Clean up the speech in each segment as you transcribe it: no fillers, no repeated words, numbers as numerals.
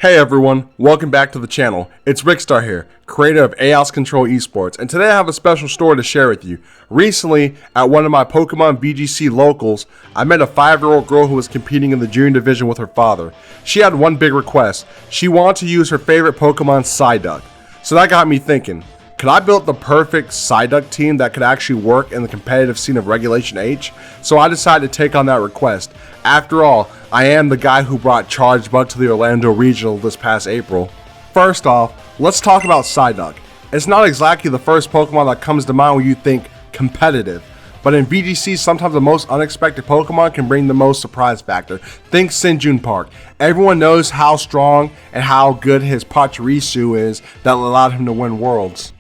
Hey everyone, welcome back to the channel. It's Rickstar here, creator of Chaos Control Esports, and today I have a special story to share with you. Recently, at one of my Pokemon VGC locals, I met a 5-year-old girl who was competing in the junior division with her father. She had one big request. She wanted to use her favorite Pokemon, Psyduck. So that got me thinking, could I build the perfect Psyduck team that could actually work in the competitive scene of Regulation H? So I decided to take on that request. After all, I am the guy who brought Chargebug to the Orlando Regional this past April. First off, let's talk about Psyduck. It's not exactly the first Pokemon that comes to mind when you think competitive, but in VGC, sometimes the most unexpected Pokemon can bring the most surprise factor. Think Sinjun Park. Everyone knows how strong and how good his Pachirisu is that allowed him to win Worlds.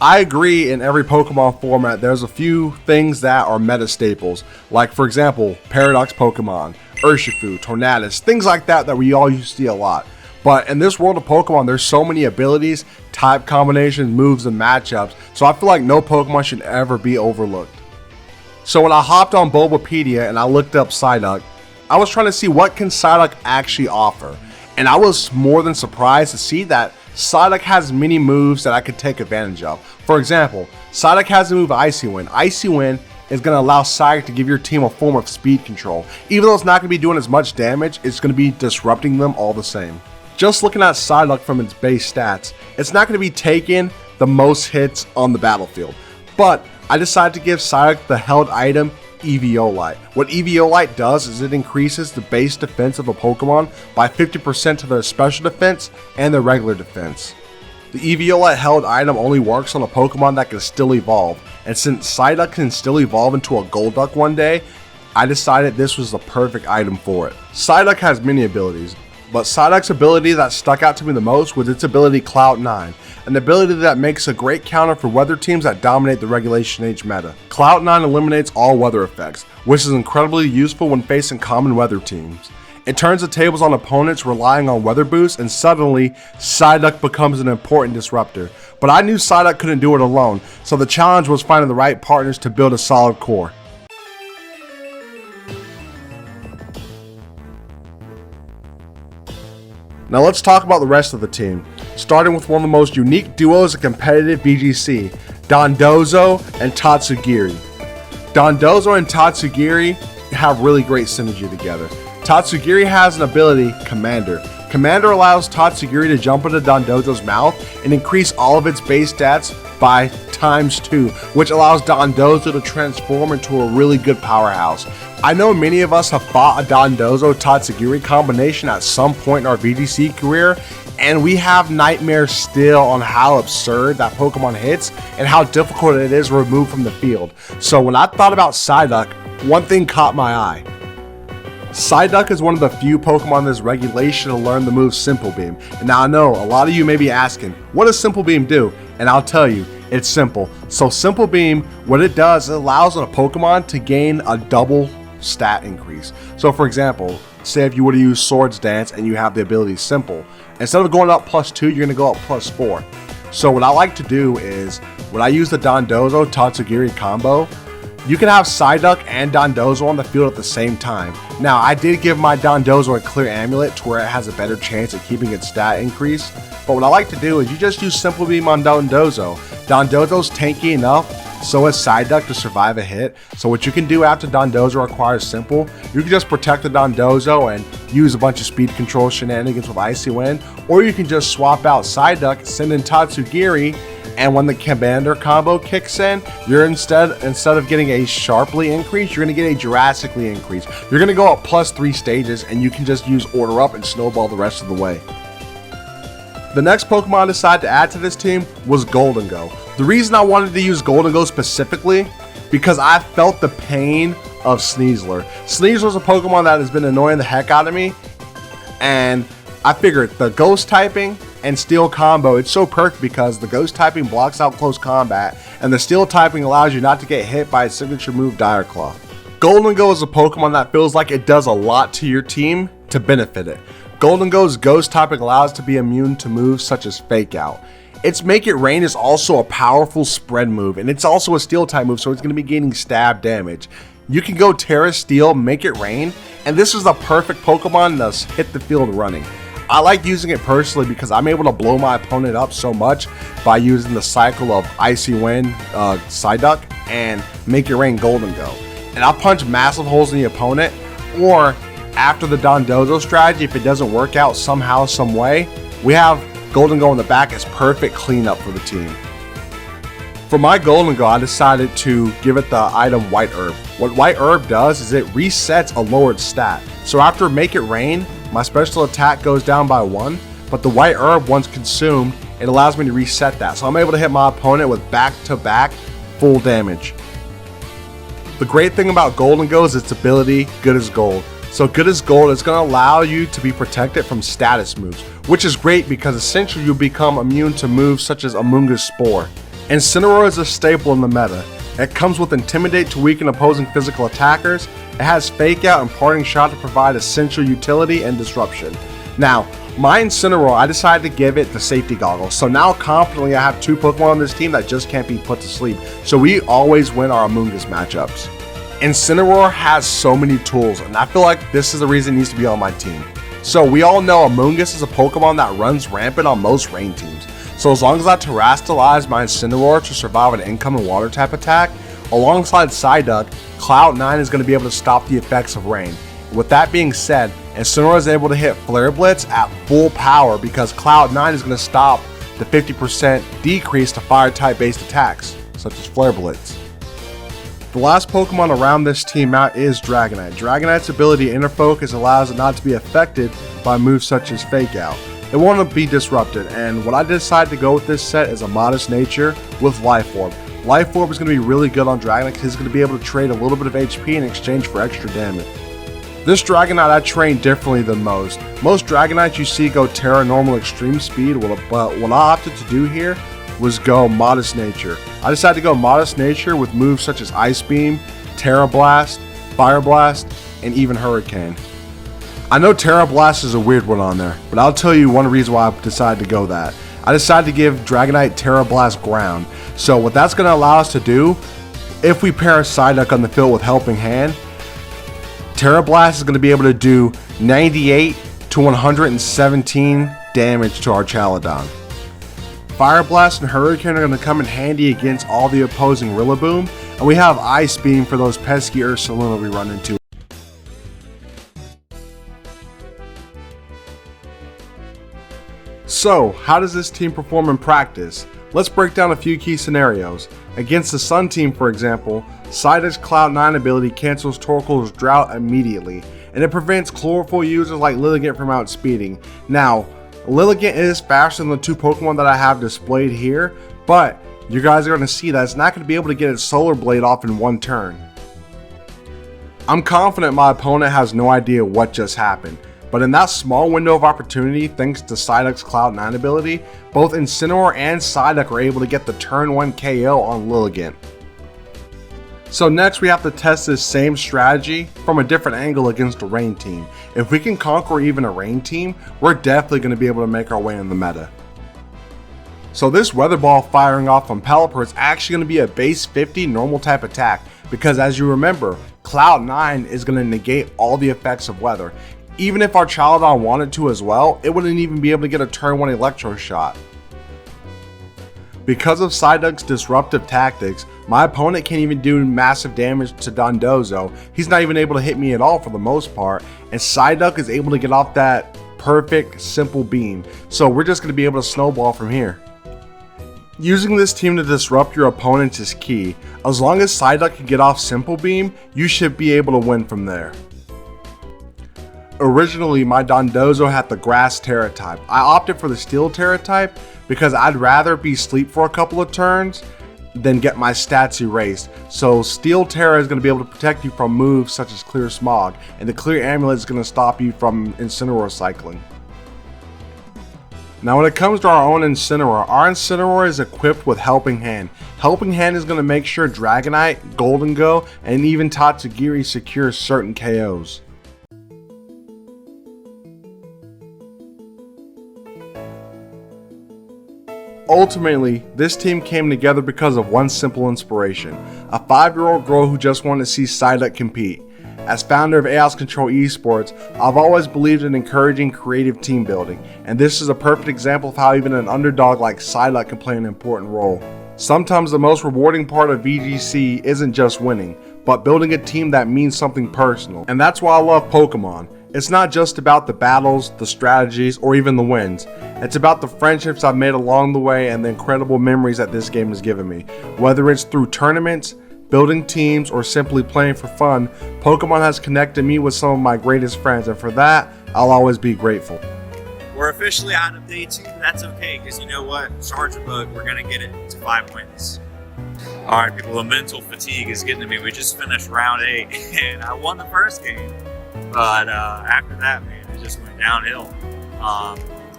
I agree, in every Pokemon format there's a few things that are meta staples, like for example Paradox Pokemon, Urshifu, Tornadus, things like that we all used to see a lot. But in this world of Pokemon there's so many abilities, type combinations, moves, and matchups, so I feel like no Pokemon should ever be overlooked. So when I hopped on Bulbapedia and I looked up Psyduck, I was trying to see what can Psyduck actually offer, and I was more than surprised to see that Psyduck has many moves that I could take advantage of. For example, Psyduck has the move Icy Wind. Icy Wind is going to allow Psyduck to give your team a form of speed control. Even though it's not going to be doing as much damage, it's going to be disrupting them all the same. Just looking at Psyduck from its base stats, it's not going to be taking the most hits on the battlefield. But I decided to give Psyduck the held item Eviolite. What Eviolite does is it increases the base defense of a Pokemon by 50% to their special defense and their regular defense. The Eviolite held item only works on a Pokemon that can still evolve, and since Psyduck can still evolve into a Golduck one day, I decided this was the perfect item for it. Psyduck has many abilities, but Psyduck's ability that stuck out to me the most was its ability Cloud9, an ability that makes a great counter for weather teams that dominate the Regulation H meta. Cloud9 eliminates all weather effects, which is incredibly useful when facing common weather teams. It turns the tables on opponents relying on weather boosts, and suddenly Psyduck becomes an important disruptor. But I knew Psyduck couldn't do it alone, so the challenge was finding the right partners to build a solid core. Now let's talk about the rest of the team, starting with one of the most unique duos in competitive VGC, Dondozo and Tatsugiri. Dondozo and Tatsugiri have really great synergy together. Tatsugiri has an ability, Commander. Commander allows Tatsugiri to jump into Dondozo's mouth and increase all of its base stats by ×2, which allows Dondozo to transform into a really good powerhouse. I know many of us have fought a Dondozo Tatsugiri combination at some point in our VGC career, and we have nightmares still on how absurd that Pokemon hits and how difficult it is to remove from the field. So when I thought about Psyduck, one thing caught my eye. Psyduck is one of the few Pokemon in this regulation to learn the move Simple Beam. And now I know a lot of you may be asking, what does Simple Beam do? And I'll tell you, it's simple. So Simple Beam, what it does, it allows a Pokemon to gain a double stat increase. So for example, say if you were to use Swords Dance and you have the ability Simple, instead of going up +2, you're going to go up +4. So what I like to do is, when I use the Dondozo Tatsugiri combo, you can have Psyduck and Dondozo on the field at the same time. Now, I did give my Dondozo a clear amulet to where it has a better chance of keeping its stat increase, but what I like to do is you just use Simple Beam on Dondozo. Dondozo's tanky enough, so is Psyduck, to survive a hit. So what you can do after Dondozo acquires Simple, you can just protect the Dondozo and use a bunch of speed control shenanigans with Icy Wind, or you can just swap out Psyduck, send in Tatsugiri, and when the Commander combo kicks in, you're instead of getting a sharply increase, you're going to get a drastically increase. You're going to go up +3 stages, and you can just use Order Up and snowball the rest of the way. The next Pokemon I decided to add to this team was Goldengo. The reason I wanted to use Goldengo specifically, because I felt the pain of Sneasler. Sneasler's a Pokemon that has been annoying the heck out of me, and I figured the Ghost typing and Steel combo, it's so perfect because the Ghost typing blocks out close combat, and the Steel typing allows you not to get hit by its signature move, Dire Claw. Goldengo is a Pokemon that feels like it does a lot to your team to benefit it. Goldengo's Ghost typing allows it to be immune to moves such as Fake Out. Its Make It Rain is also a powerful spread move, and it's also a Steel type move, so it's going to be gaining stab damage. You can go Terra Steel, Make It Rain, and this is the perfect Pokemon to hit the field running. I like using it personally because I'm able to blow my opponent up so much by using the cycle of Icy Wind, Psyduck, and Make It Rain Golden Go. And I'll punch massive holes in the opponent, or after the Dondozo strategy, if it doesn't work out somehow, some way, we have Golden Go in the back as perfect cleanup for the team. For my Golden Go, I decided to give it the item White Herb. What White Herb does is it resets a lowered stat. So after Make It Rain, my special attack goes down by 1, but the White Herb, once consumed, it allows me to reset that. So I'm able to hit my opponent with back-to-back full damage. The great thing about Golden Go is its ability, Good as Gold. So Good as Gold is going to allow you to be protected from status moves, which is great because essentially you become immune to moves such as Amoonguss Spore. Incineroar is a staple in the meta. It comes with Intimidate to weaken opposing physical attackers. It has Fake Out and Parting Shot to provide essential utility and disruption. Now, my Incineroar, I decided to give it the safety goggles. So now confidently I have 2 Pokemon on this team that just can't be put to sleep. So we always win our Amoonguss matchups. Incineroar has so many tools, and I feel like this is the reason it needs to be on my team. So we all know Amoonguss is a Pokemon that runs rampant on most rain teams. So as long as I terrestrialize my Incineroar to survive an incoming water type attack, alongside Psyduck, Cloud9 is going to be able to stop the effects of rain. With that being said, Incineroar is able to hit Flare Blitz at full power because Cloud9 is going to stop the 50% decrease to fire type based attacks, such as Flare Blitz. The last Pokemon around this team out is Dragonite. Dragonite's ability Inner Focus allows it not to be affected by moves such as Fake Out. It won't be disrupted, and what I decided to go with this set is a Modest Nature with Life Orb. Life Orb is going to be really good on Dragonite because he's going to be able to trade a little bit of HP in exchange for extra damage. This Dragonite I train differently than most. Most Dragonites you see go Terra Normal Extreme Speed, but what I opted to do here was go Modest Nature. I decided to go Modest Nature with moves such as Ice Beam, Terra Blast, Fire Blast, and even Hurricane. I know Terra Blast is a weird one on there, but I'll tell you one reason why I decided to go that. I decided to give Dragonite Terra Blast Ground. So what that's going to allow us to do, if we pair Psyduck on the field with Helping Hand, Terra Blast is going to be able to do 98 to 117 damage to our Chaladon. Fire Blast and Hurricane are going to come in handy against all the opposing Rillaboom, and we have Ice Beam for those pesky Ursaluna we run into. So, how does this team perform in practice? Let's break down a few key scenarios. Against the Sun team, for example, Psyduck's Cloud9 ability cancels Torkoal's Drought immediately, and it prevents Chlorophyll users like Lilligant from outspeeding. Now, Lilligant is faster than the 2 Pokemon that I have displayed here, but you guys are going to see that it's not going to be able to get its Solar Blade off in 1 turn. I'm confident my opponent has no idea what just happened, but in that small window of opportunity, thanks to Psyduck's Cloud9 ability, both Incineroar and Psyduck are able to get the turn 1 KO on Lilligant. So next we have to test this same strategy from a different angle against a rain team. If we can conquer even a rain team, we're definitely going to be able to make our way in the meta. So this Weather Ball firing off from Pelipper is actually going to be a base 50 normal type attack, because as you remember, Cloud9 is going to negate all the effects of weather. Even if our Chaladon wanted to as well, it wouldn't even be able to get a turn 1 Electro Shot. Because of Psyduck's disruptive tactics, my opponent can't even do massive damage to Dondozo. He's not even able to hit me at all for the most part, and Psyduck is able to get off that perfect simple beam. So we're just going to be able to snowball from here. Using this team to disrupt your opponents is key. As long as Psyduck can get off simple beam, you should be able to win from there. Originally, my Dondozo had the Grass Terra type. I opted for the Steel Terra type because I'd rather be sleep for a couple of turns than get my stats erased. So Steel Terra is going to be able to protect you from moves such as Clear Smog, and the Clear Amulet is going to stop you from Incineroar cycling. Now when it comes to our own Incineroar, our Incineroar is equipped with Helping Hand. Helping Hand is going to make sure Dragonite, Golden Go, and even Tatsugiri secures certain KOs. Ultimately, this team came together because of one simple inspiration: a 5-year-old girl who just wanted to see Psyduck compete. As founder of Chaos Control Esports, I've always believed in encouraging creative team building, and this is a perfect example of how even an underdog like Psyduck can play an important role. Sometimes the most rewarding part of VGC isn't just winning, but building a team that means something personal. And that's why I love Pokemon. It's not just about the battles, the strategies, or even the wins. It's about the friendships I've made along the way and the incredible memories that this game has given me. Whether it's through tournaments, building teams, or simply playing for fun, Pokemon has connected me with some of my greatest friends, and for that, I'll always be grateful. We're officially out of day 2, but that's okay, because you know what? Charge a bug, we're going to get it to 5 wins. Alright people, the mental fatigue is getting to me. We just finished round 8, and I won the first game. But after that, man, it just went downhill.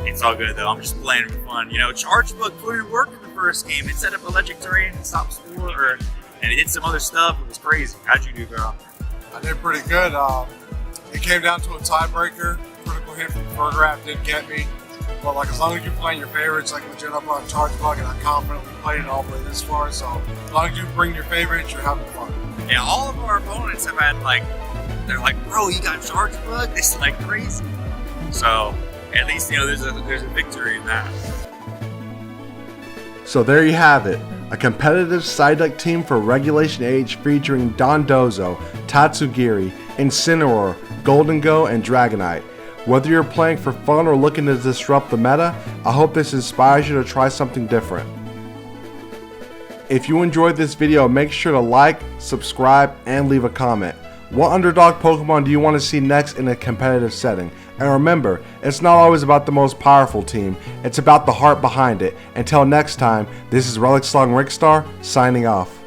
It's all good though, I'm just playing for fun. You know, Charge Bug put in work in the first game. It set up electric terrain and stopped score, and it did some other stuff. It was crazy. How'd you do, girl? I did pretty good. It came down to a tiebreaker. Critical hit from Fergraf did get me. But like, as long as you're playing your favorites, like legit up on Charge Bug, and I confidently played it all the way this far. So as long as you bring your favorites, you're having fun. Yeah, all of our opponents have had they're like, bro, you got Charge Bug? It's like crazy. So at least, you know, there's a victory in that. So there you have it, a competitive Psyduck team for Regulation Age featuring Dondozo, Tatsugiri, Incineroar, Goldengo, and Dragonite. Whether you're playing for fun or looking to disrupt the meta, I hope this inspires you to try something different. If you enjoyed this video, make sure to like, subscribe, and leave a comment. What underdog Pokemon do you want to see next in a competitive setting? And remember, it's not always about the most powerful team, it's about the heart behind it. Until next time, this is Relic Slong Rickstar, signing off.